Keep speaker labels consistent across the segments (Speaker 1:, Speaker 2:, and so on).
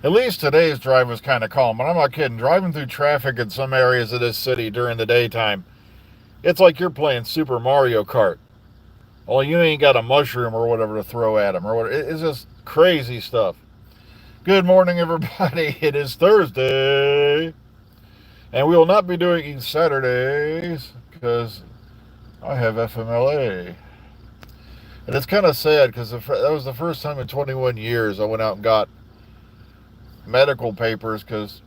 Speaker 1: At least today's drive was kind of calm, and I'm not kidding. Driving through traffic in some areas of this city during the daytime, it's like you're playing Super Mario Kart. Only you ain't got a mushroom or whatever to throw at them or whatever. It's just crazy stuff. Good morning, everybody. It is Thursday, and we will not be doing Saturdays because I have FMLA. And it's kind of sad because that was the first time in 21 years I went out and got medical papers because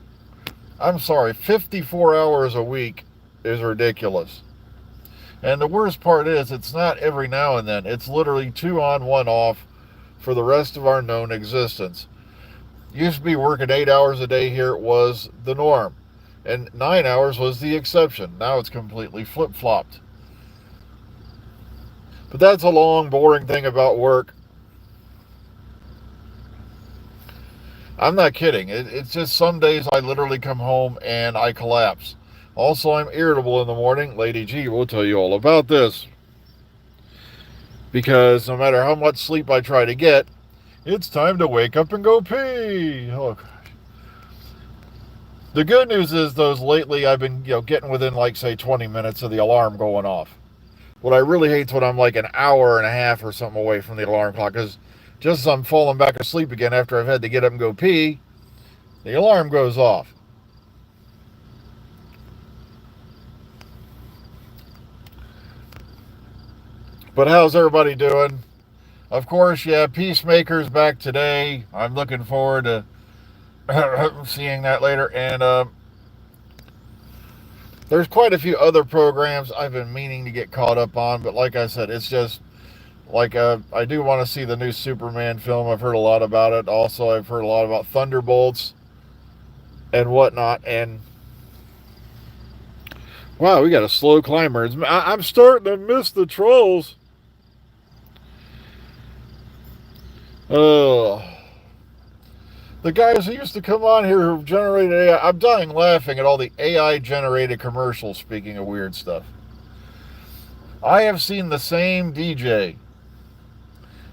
Speaker 1: I'm sorry, 54 hours a week is ridiculous. And the worst part is, it's not every now and then. It's literally 2 on, 1 off for the rest of our known existence. Used to be working 8 hours a day here, it was the norm. And 9 hours was the exception. Now it's completely flip flopped. But that's a long, boring thing about work. I'm not kidding. It's just some days I literally come home and I collapse. Also, I'm irritable in the morning. Lady G will tell you all about this. Because no matter how much sleep I try to get, it's time to wake up and go pee. Oh, gosh. The good news is, those lately I've been getting within, like, say, 20 minutes of the alarm going off. What I really hate is when I'm like an hour and a half or something away from the alarm clock, because just as I'm falling back asleep again after I've had to get up and go pee, the alarm goes off. But how's everybody doing? Of course, yeah, Peacemaker's back today. I'm looking forward to seeing that later. And there's quite a few other programs I've been meaning to get caught up on. But like I said, it's just like I do want to see the new Superman film. I've heard a lot about it. Also, I've heard a lot about Thunderbolts and whatnot. And wow, we got a slow climber. I'm starting to miss the trolls. Oh, the guys who used to come on here who generated AI. I'm dying laughing at all the AI generated commercials. Speaking of weird stuff, I have seen the same DJ,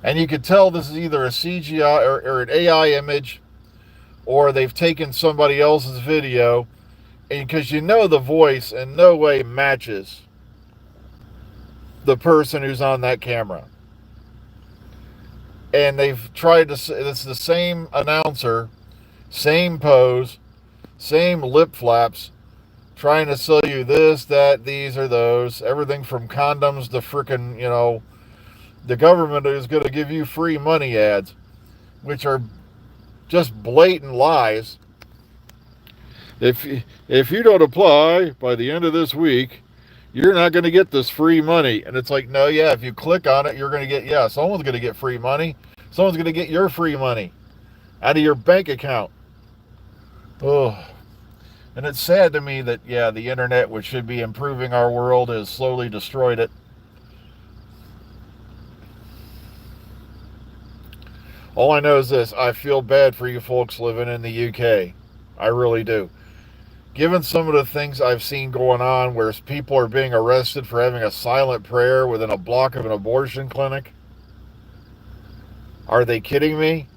Speaker 1: and you could tell this is either a CGI or an AI image, or they've taken somebody else's video, and because the voice in no way matches the person who's on that camera. And they've tried to, it's the same announcer, same pose, same lip flaps, trying to sell you this, that, these, or those, everything from condoms to frickin', the government is going to give you free money ads, which are just blatant lies. If you don't apply by the end of this week, you're not going to get this free money. And it's like, no, yeah, if you click on it, you're going to get, yeah, someone's going to get free money. Someone's going to get your free money out of your bank account. Oh, and it's sad to me that, yeah, the internet, which should be improving our world, has slowly destroyed it. All I know is this: I feel bad for you folks living in the UK. I really do. Given some of the things I've seen going on where people are being arrested for having a silent prayer within a block of an abortion clinic, are they kidding me?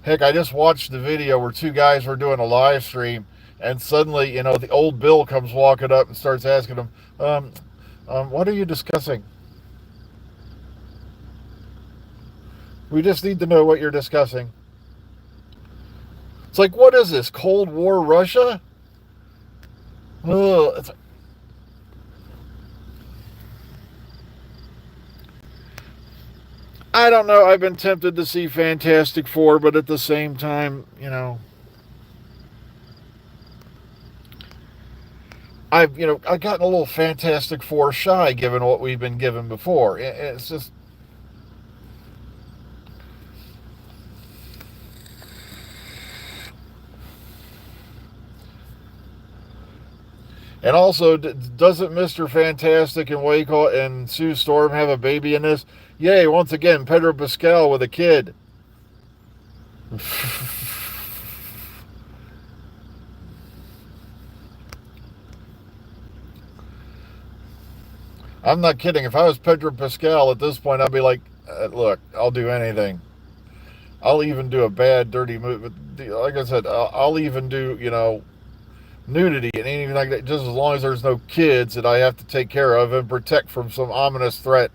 Speaker 1: Heck, I just watched the video where two guys were doing a live stream, and suddenly, the old Bill comes walking up and starts asking them, what are you discussing? We just need to know what you're discussing. It's like, what is this, Cold War Russia? Ugh, I don't know. I've been tempted to see Fantastic Four, but at the same time, I've gotten a little Fantastic Four shy given what we've been given before. It's just, and also, doesn't Mr. Fantastic and Wayco and Sue Storm have a baby in this? Yay, once again, Pedro Pascal with a kid. I'm not kidding. If I was Pedro Pascal at this point, I'd be like, look, I'll do anything. I'll even do a bad, dirty movie. Like I said, I'll even do, nudity and anything like that, just as long as there's no kids that I have to take care of and protect from some ominous threat.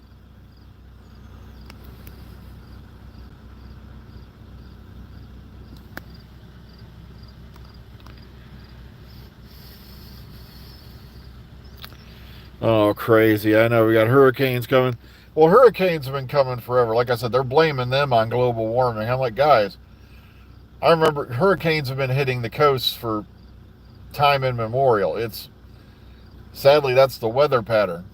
Speaker 1: Oh, crazy. I know we got hurricanes coming. Well, hurricanes have been coming forever. Like I said, they're blaming them on global warming. I'm like, guys, I remember hurricanes have been hitting the coasts for time immemorial. It's sadly that's the weather pattern.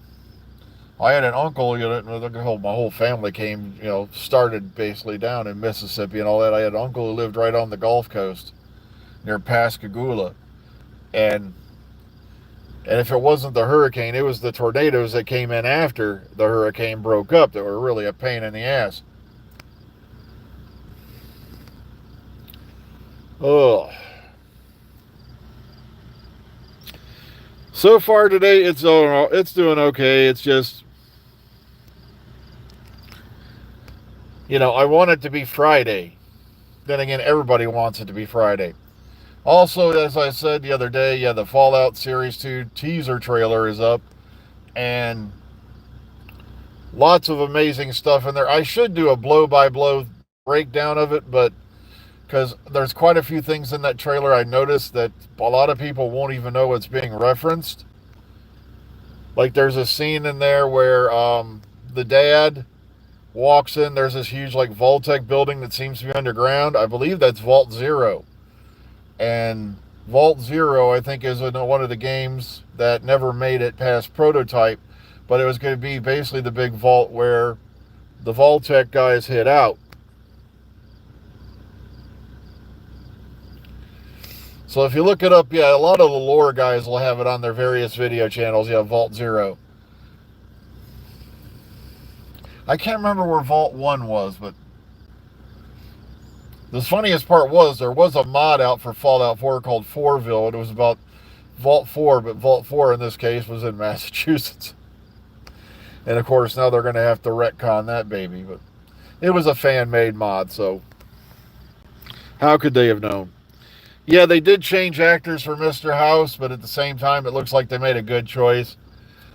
Speaker 1: I had an uncle, my whole family came, started basically down in Mississippi and all that. I had an uncle who lived right on the Gulf Coast near Pascagoula. And And if it wasn't the hurricane, it was the tornadoes that came in after the hurricane broke up that were really a pain in the ass. Oh. So far today, it's doing okay. It's just, I want it to be Friday. Then again, everybody wants it to be Friday. Also, as I said the other day, yeah, the Fallout Series 2 teaser trailer is up. And lots of amazing stuff in there. I should do a blow-by-blow breakdown of it, but because there's quite a few things in that trailer I noticed that a lot of people won't even know it's being referenced. Like there's a scene in there where the dad walks in. There's this huge like Vault-Tec building that seems to be underground. I believe that's Vault Zero. And Vault Zero, I think, is one of the games that never made it past prototype, but it was going to be basically the big vault where the Vault-Tec guys hid out. So if you look it up, yeah, a lot of the lore guys will have it on their various video channels. Yeah, Vault Zero. I can't remember where Vault 1 was, but the funniest part was there was a mod out for Fallout 4 called Fourville. It was about Vault 4, but Vault 4 in this case was in Massachusetts. And of course, now they're going to have to retcon that baby. But it was a fan-made mod, so how could they have known? Yeah, they did change actors for Mr. House, but at the same time, it looks like they made a good choice.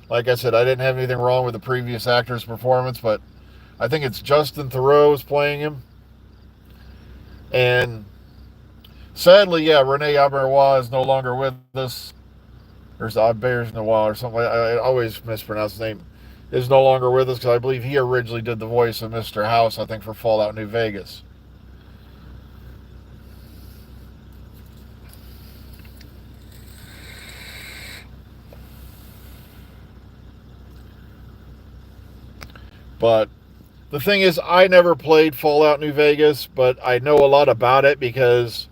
Speaker 1: Like I said, I didn't have anything wrong with the previous actor's performance, but I think it's Justin Theroux is playing him. And sadly, yeah, Rene Auberjois is no longer with us. There's Auberjois or something. I always mispronounce his name. Is no longer with us because I believe he originally did the voice of Mr. House, I think, for Fallout New Vegas. But the thing is, I never played Fallout New Vegas, but I know a lot about it because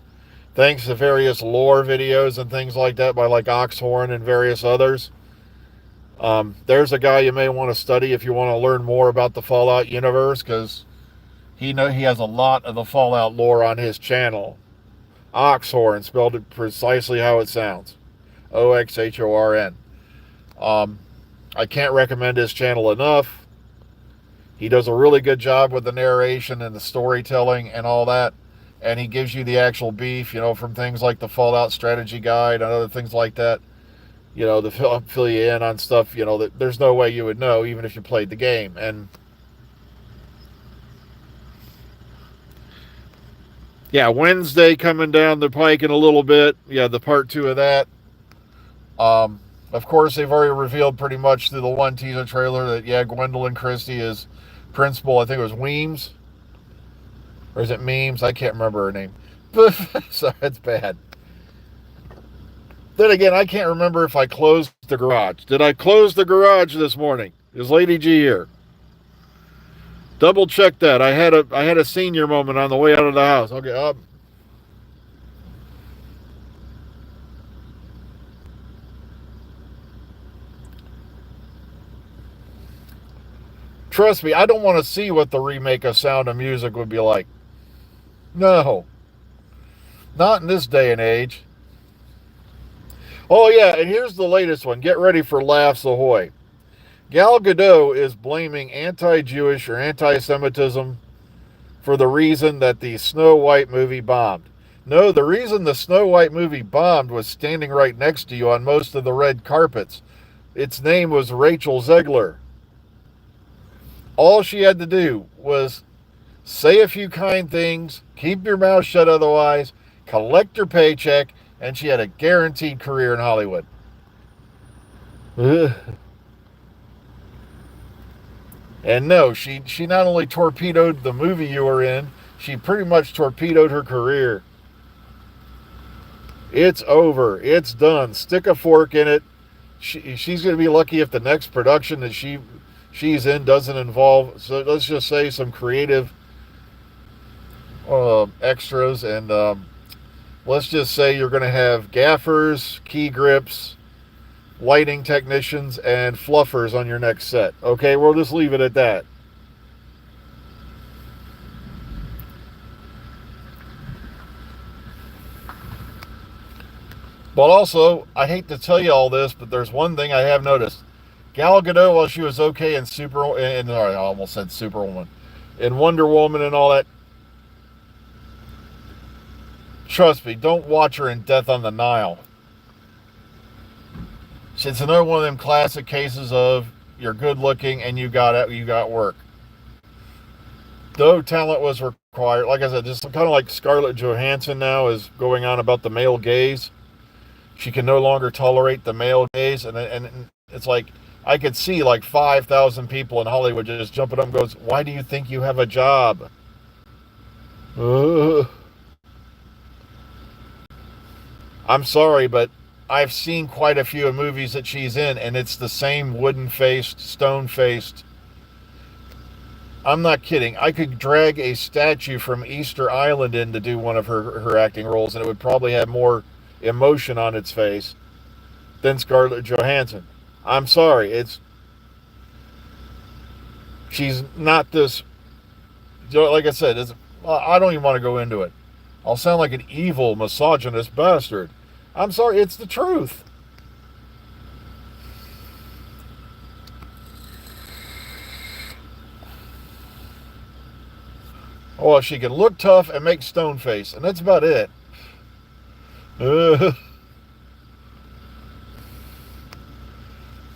Speaker 1: thanks to various lore videos and things like that by like Oxhorn and various others. There's a guy you may want to study if you want to learn more about the Fallout universe because he has a lot of the Fallout lore on his channel. Oxhorn, spelled it precisely how it sounds. Oxhorn. I can't recommend his channel enough. He does a really good job with the narration and the storytelling and all that. And he gives you the actual beef, from things like the Fallout Strategy Guide and other things like that. To fill you in on stuff, that there's no way you would know even if you played the game. And yeah, Wednesday coming down the pike in a little bit. Yeah, the part 2 of that. Of course, they've already revealed pretty much through the one teaser trailer that, yeah, Gwendolyn Christie is Principal, I think it was Weems. Or is it Memes? I can't remember her name. So it's bad. Then again, I can't remember if I closed the garage. Did I close the garage this morning? Is Lady G here? Double check that. I had a senior moment on the way out of the house. Okay, trust me, I don't want to see what the remake of Sound of Music would be like. No. Not in this day and age. Oh, yeah, and here's the latest one. Get ready for laughs ahoy. Gal Gadot is blaming anti-Jewish or anti-Semitism for the reason that the Snow White movie bombed. No, the reason the Snow White movie bombed was standing right next to you on most of the red carpets. Its name was Rachel Zegler. All she had to do was say a few kind things, keep your mouth shut otherwise, collect your paycheck, and she had a guaranteed career in Hollywood. Ugh. And no, she not only torpedoed the movie you were in, she pretty much torpedoed her career. It's over. It's done. Stick a fork in it. She's going to be lucky if the next production that she's in doesn't involve, so let's just say, some creative extras. And let's just say you're going to have gaffers, key grips, lighting technicians, and fluffers on your next set. Okay, we'll just leave it at that. But also, I hate to tell you all this, but there's one thing I have noticed. Gal Gadot, while she was okay in I almost said Superwoman, in Wonder Woman and all that, trust me, don't watch her in Death on the Nile. It's another one of them classic cases of you're good looking and you got work. Though talent was required, like I said, just kind of like Scarlett Johansson now is going on about the male gaze. She can no longer tolerate the male gaze, and it's like I could see like 5,000 people in Hollywood just jumping up and goes, "Why do you think you have a job?" I'm sorry, but I've seen quite a few movies that she's in, and it's the same wooden-faced, stone-faced. I'm not kidding. I could drag a statue from Easter Island in to do one of her acting roles, and it would probably have more emotion on its face than Scarlett Johansson. I'm sorry. She's not this, like I said, I don't even want to go into it. I'll sound like an evil, misogynist bastard. I'm sorry, it's the truth. Oh, she can look tough and make stone face, and that's about it.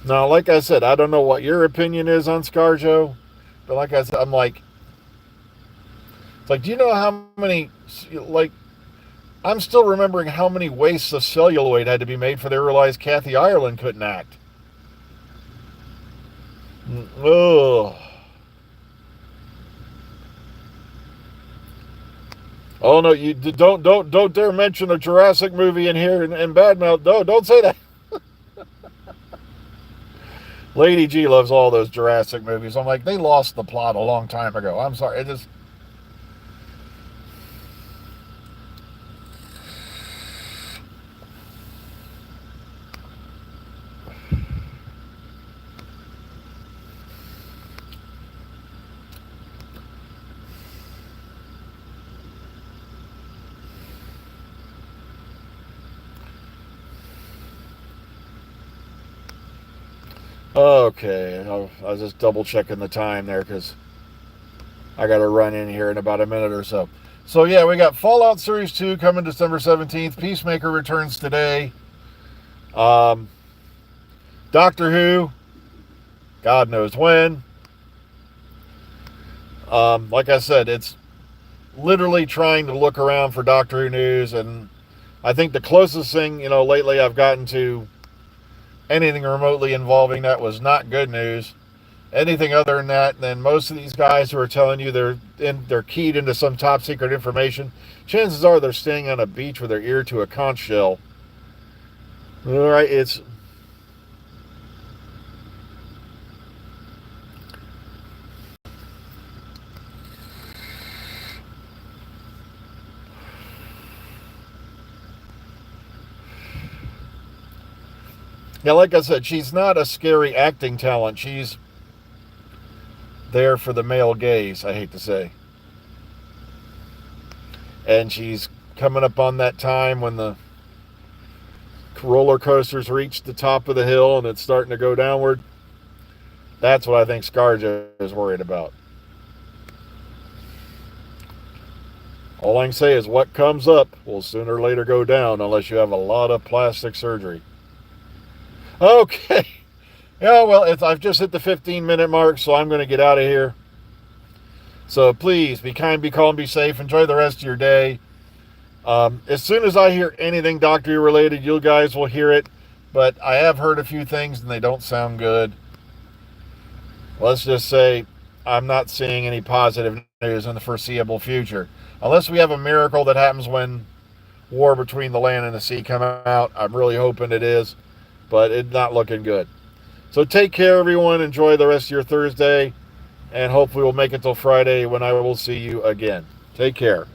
Speaker 1: Now, like I said, I don't know what your opinion is on ScarJo, but like I said, it's like, do you know how many, like, I'm still remembering how many wastes of celluloid had to be made before they realized Kathy Ireland couldn't act. Ugh. Oh no! You don't dare mention a Jurassic movie in here and badmouth. No, don't say that. Lady G loves all those Jurassic movies. I'm like, they lost the plot a long time ago. I'm sorry. It just. Okay, I was just double checking the time there because I got to run in here in about a minute or so. So yeah, we got Fallout Series 2 coming December 17th. Peacemaker returns today. Doctor Who, God knows when. Like I said, it's literally trying to look around for Doctor Who news, and I think the closest thing, lately I've gotten to anything remotely involving that was not good news. Anything other than that, then most of these guys who are telling you they're keyed into some top secret information, chances are they're staying on a beach with their ear to a conch shell. All right, it's. Yeah, like I said, she's not a scary acting talent. She's there for the male gaze, I hate to say. And she's coming up on that time when the roller coasters reach the top of the hill and it's starting to go downward. That's what I think ScarJo is worried about. All I can say is what comes up will sooner or later go down unless you have a lot of plastic surgery. Okay. Yeah, well, I've just hit the 15-minute mark, so I'm going to get out of here. So please, be kind, be calm, be safe. Enjoy the rest of your day. As soon as I hear anything doctor related, you guys will hear it. But I have heard a few things, and they don't sound good. Let's just say I'm not seeing any positive news in the foreseeable future. Unless we have a miracle that happens when war between the land and the sea come out. I'm really hoping it is, but it's not looking good. So take care, everyone. Enjoy the rest of your Thursday, and hopefully we'll make it till Friday when I will see you again. Take care.